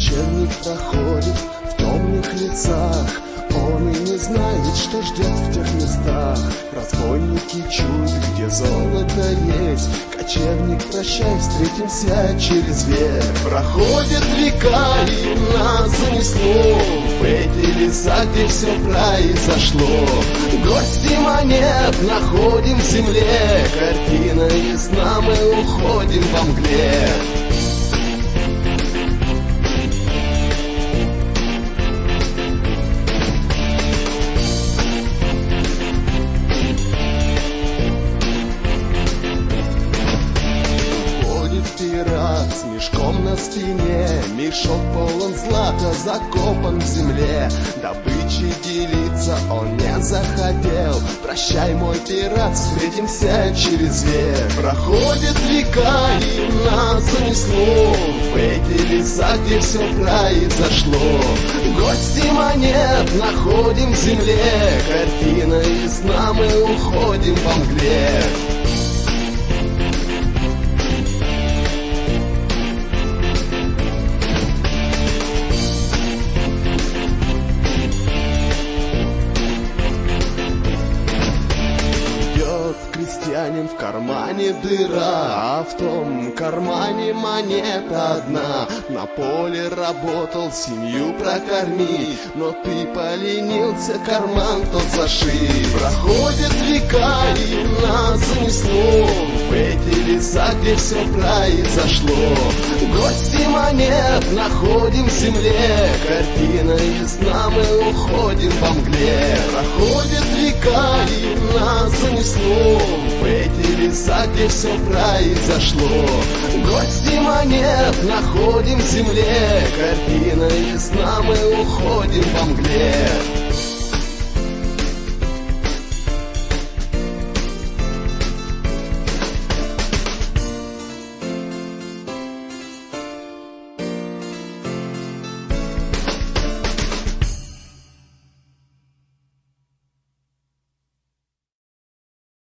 Кочевник проходит в темных лицах, он и не знает, что ждет в тех местах. Разбойники чуют, где золото есть. Кочевник, прощай, встретимся через век. Проходят века, и нас занесло в эти леса, где все произошло. Гости монет находим в земле, картина ясна, мы уходим во мгле. Пират с мешком на спине, мешок полон злата, закопан в земле. Добычей делиться он не захотел. Прощай, мой пират, встретимся через век. Проходят века, и нас занесло в эти леса, где все произошло. Гости монет находим в земле, картина ясна, мы уходим во мгле. Крестьянин, в кармане дыра, а в том кармане монета одна. На поле работал, семью прокормить, но ты поленился, карман тот зашит. Проходят века, и нас занесло в эти леса, где все произошло. Гости монет находим в земле, картина ясна, мы уходим во мгле. Проходят века, и нас занесло в эти леса, где все произошло. Гости монет находим в земле, картина ясна, мы уходим во мгле.